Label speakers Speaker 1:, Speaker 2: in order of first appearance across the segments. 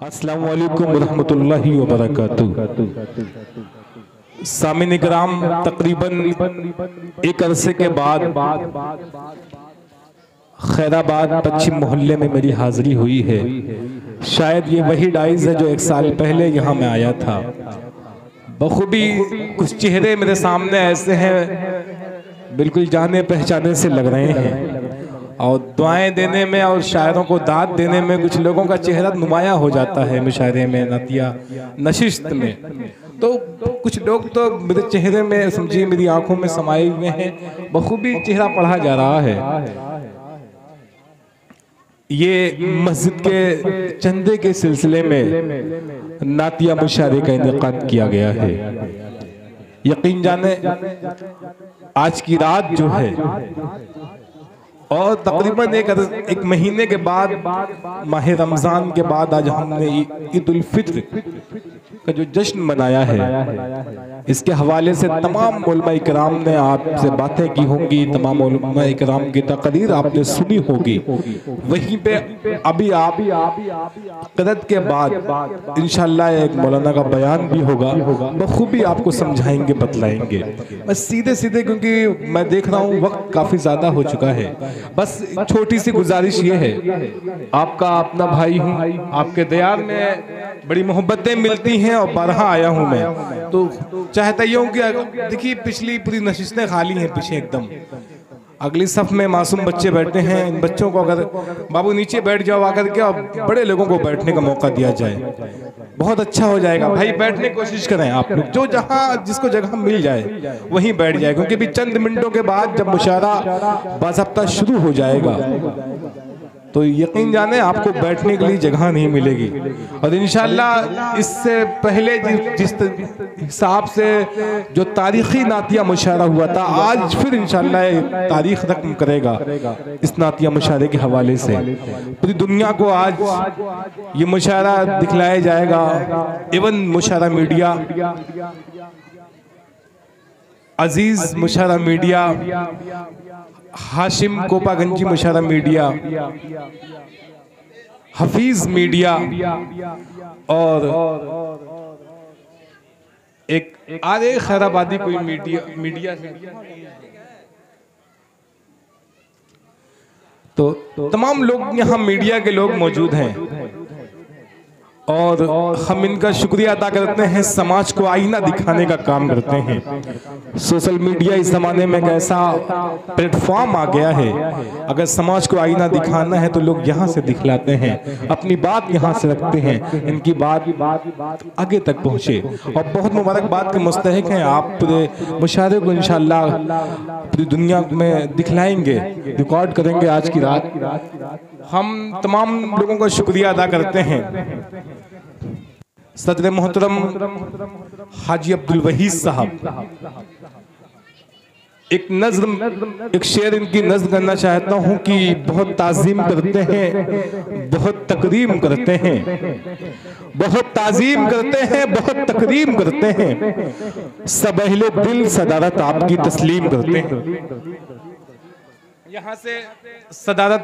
Speaker 1: अस्सलामु अलैकुम रहमतुल्लाहि व बरकातुहू। सामिन इकराम, तकरीबन एक अरसे के बाद खैराबाद पश्चिम मोहल्ले में मेरी हाजिरी हुई है। शायद ये वही डाइज है जो एक साल पहले यहाँ मैं आया था। बखूबी कुछ चेहरे मेरे सामने ऐसे हैं, बिल्कुल जाने पहचाने से लग रहे हैं, और दुआएं देने में और शायरों को दाद देने में कुछ लोगों का चेहरा नुमाया हो जाता है। मुशायरे में, नतिया नशिस्त में तो कुछ लोग तो मेरे चेहरे में, समझिए मेरी आंखों में समाये हुए हैं, बखूबी चेहरा पढ़ा जा रहा है। ये मस्जिद के चंदे के सिलसिले में नातिया मुशायरे का इनेकाद किया गया है। यकीन जाने आज की रात जो है, और तकरीबन एक महीने के बाद, माह रमजान के बाद, आज हमने ईद उल फित्र का जो जश्न मनाया है, इसके हवाले से तमाम उलमा इकराम ने आपसे बातें की होंगी, तमाम उलमा इकराम की तकरीर आपने सुनी होगी। वहीं पे अभी आप क़दत के बाद इंशाअल्लाह एक मौलाना का बयान भी होगा, बखूबी आपको समझाएंगे, बतलाएंगे। बस सीधे सीधे, क्योंकि मैं देख रहा हूँ वक्त काफ़ी ज़्यादा हो चुका है, बस छोटी सी गुजारिश ये है, आपका अपना भाई हूँ, आपके दयार में बड़ी मोहब्बतें मिलती हैं और बारहा आया हूँ मैं, तो चाहता ही हूँ कि देखिए पिछली पूरी नशिस्तें खाली हैं, पीछे एकदम अगली सफ में मासूम बच्चे बैठे हैं। इन बच्चों को अगर बाबू नीचे बैठ जाओ आकर के, और बड़े लोगों को बैठने का मौका दिया जाए, बहुत अच्छा हो जाएगा। भाई बैठने की कोशिश करें आप लोग, जो जहां जिसको जगह मिल जाए वहीं बैठ जाए, क्योंकि भी चंद मिनटों के बाद जब मुशायरा बाज़ाब्ता शुरू हो जाएगा तो यकीन जाने आपको बैठने के लिए जगह नहीं मिलेगी। और इंशाअल्लाह इससे पहले जिस हिसाब से जो तारीखी नातिया मुशायरा हुआ था, आज फिर इंशाअल्लाह तारीख रकम करेगा इस नातिया मुशायरे के हवाले से। पूरी दुनिया को आज ये मुशायरा दिखलाया जाएगा। इवन मुशायरा मीडिया, अजीज मुशायरा मीडिया, हाशिम कोपागंजी मुशायरा मीडिया, हफीज मीडिया, और एक आधे खैराबादी कोई मीडिया तो तमाम लोग यहाँ मीडिया के लोग मौजूद हैं, और हम इनका शुक्रिया अदा करते हैं। समाज को आईना दिखाने का काम करते हैं। सोशल मीडिया इस जमाने में एक ऐसा प्लेटफॉर्म आ गया है, अगर समाज को आईना दिखाना है तो लोग यहाँ से दिखलाते हैं, अपनी बात यहाँ से रखते हैं, इनकी बात आगे तक पहुँचे। और बहुत मुबारकबाद के मुस्तहिक हैं आप। पूरे मुशायरे को इंशाअल्लाह पूरी दुनिया में दिखलाएंगे, रिकॉर्ड करेंगे आज की रात। हम तमाम लोगों का शुक्रिया अदा करते हैं। सदर मोहतरम हाजी अब्दुल वहीद साहब, एक नज़्म, एक शेर इनकी नज़्म करना चाहता हूँ कि बहुत ताज़ीम करते हैं, बहुत तकरीम करते हैं, बहुत ताज़ीम करते हैं, बहुत तकरीम करते हैं, सब अहले दिल सदारत आपकी तस्लीम करते हैं। यहाँ से सदारत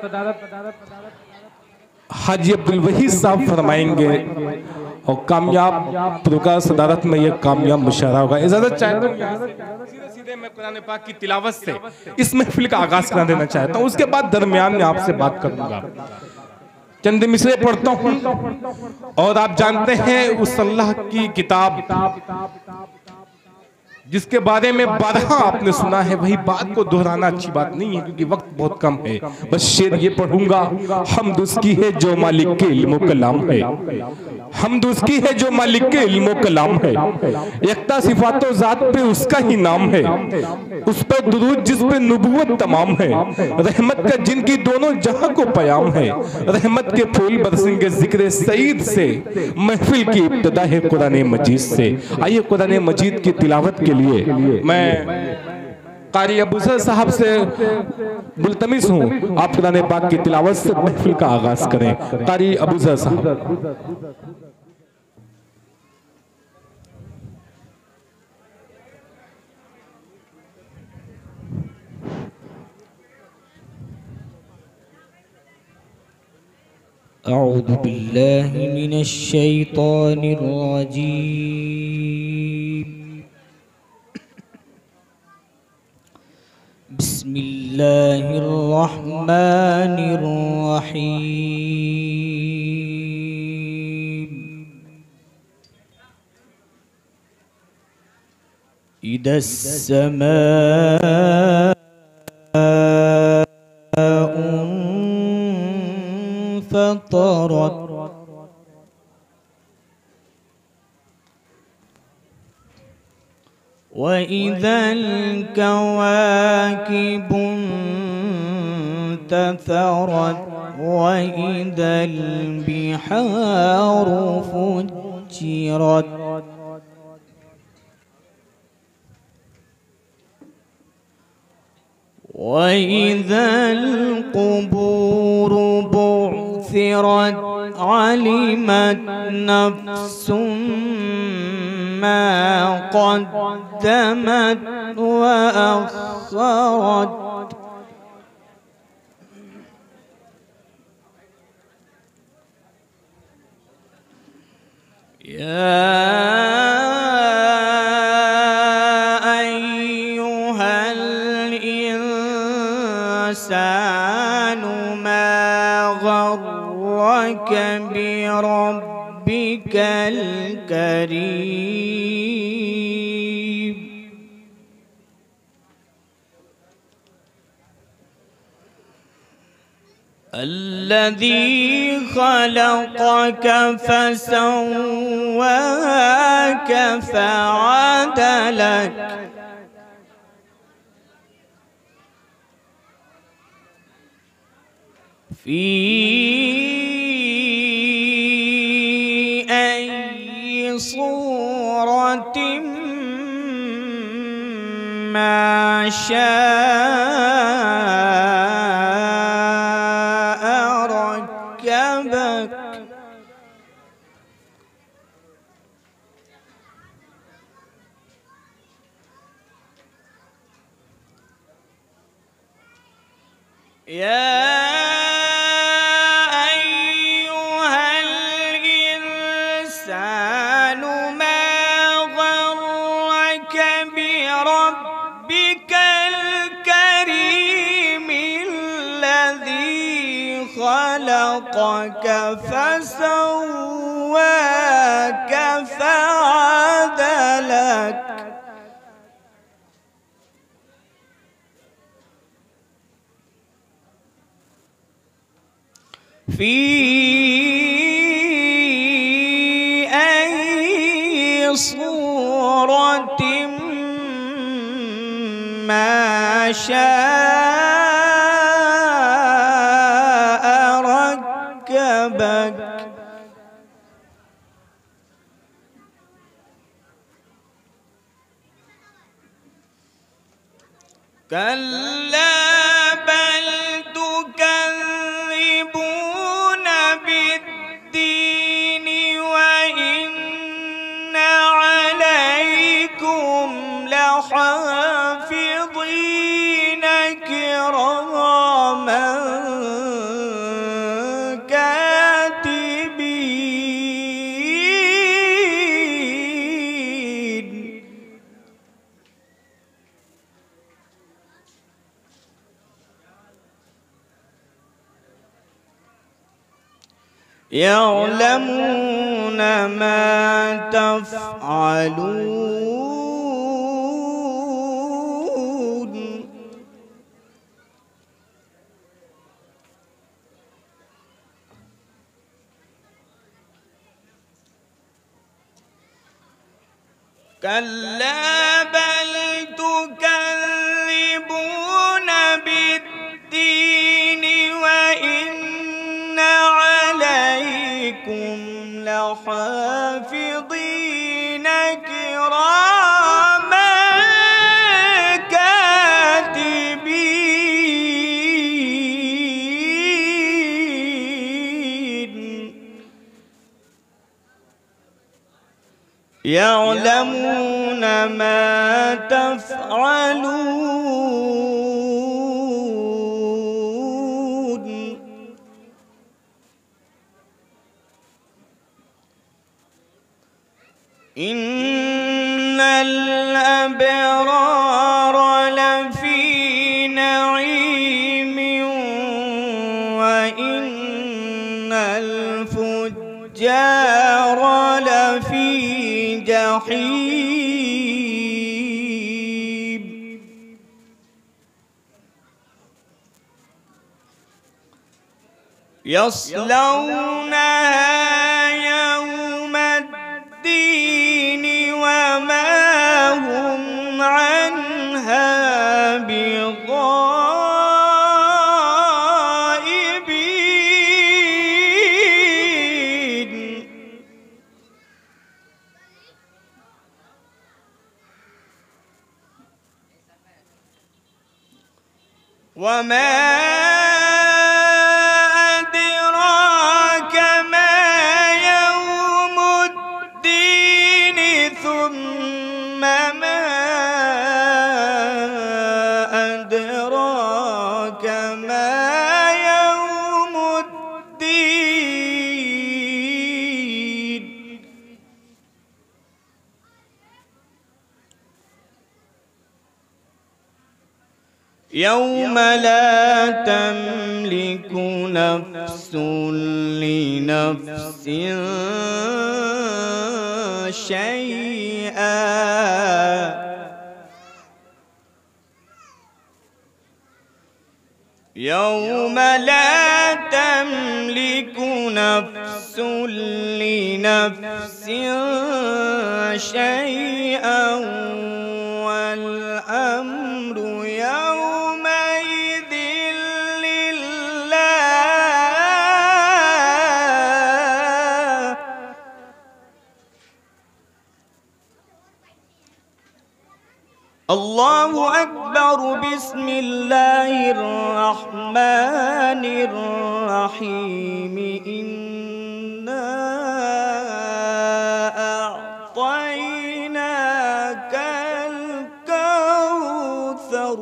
Speaker 1: हाजी अब्दुल वहीद साहब फरमाएंगे, और कामयाब प्रोग्राम सदारत में ये कामयाब मुशायरा होगा। इजाजत चाहता हूँ सीधे सीधे मैं कुरान पाक की तिलावत से इस महफिल का आगाज करा देना चाहता हूँ। उसके बाद दरमियान में आपसे बात करूंगा, चंद मिसरे पढ़ता हूँ। और आप जानते हैं उस अल्लाह की किताब जिसके बारे में बारहा आपने सुना है, वही बात को दोहराना अच्छी बात नहीं है, क्योंकि वक्त बहुत कम है। बस शेर ये पढ़ूंगा, हमद उसकी है जो मालिक के इल्मो कलाम है, हमद उसकी है जो मालिक के इल्मो कलाम है, यकता सिफातो जात पे उसका ही नाम है, उस पर दुरूद जिस पे नबूवत तमाम है, रहमत का जिनकी दोनों जहां को पयाम है, रहमत के फूल बरसेंगे जिक्र सईद से, महफिल की इब्तिदा है कुरान मजीद से। आइए कुरान मजीद की तिलावत के लिए मैं कारी अबूजर साहब से मुल्तमिस हूँ, आप कुरान पाक की तिलावत से महफिल का आगाज करें। कारी अबूजर साहब।
Speaker 2: أعوذ بالله من الشيطان الرجيم. بسم الله الرحمن الرحيم. إذا السماء انفطرت وإذا الكواكب انتثرت وإذا البحار فجرت وإذا القبور بعثرت علمت نفس ما قدمت وأخرت يا أيها الإنسان ما غرك بربك الكريم الذي خلقك فسواك فعدلك في أي صورة ما شاء ركبك يا أيها الإنسان ما غرك بربك الكريم الذي خلقك فسواك فعدلك في أي صورة ما شاء ركبك كلا بل تكذبون بالدين وإن عليكم لحافظين كراما كاتبين يعلمون ما تفعلون كلا بل تكذبون بالدين وإن عليكم لحافظين كراما كاتبين يعلمون ما تفعلون إن الأبرار لفي نعيم وإن الفجار لفي جحيم يصلونها يوم الدين وما هم عنها بغائبين وما يوم لا تملك نفس لنفس شيئا يوم لا تملك نفس لنفس شيئا والأمر يومئذ لله الله أكبر بسم الله الرحمن الرحيم إنا أعطيناك الكوثر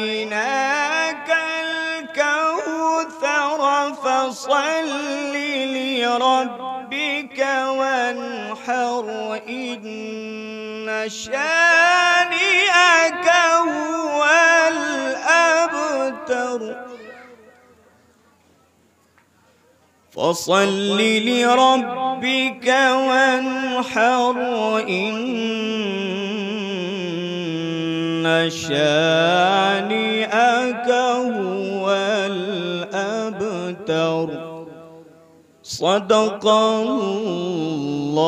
Speaker 2: أعطيناك الكوثر فصل لربك وانحر إن شانئك هو الأبتر فصل لربك وانحر إن شانئك هو الأبتر صدق الله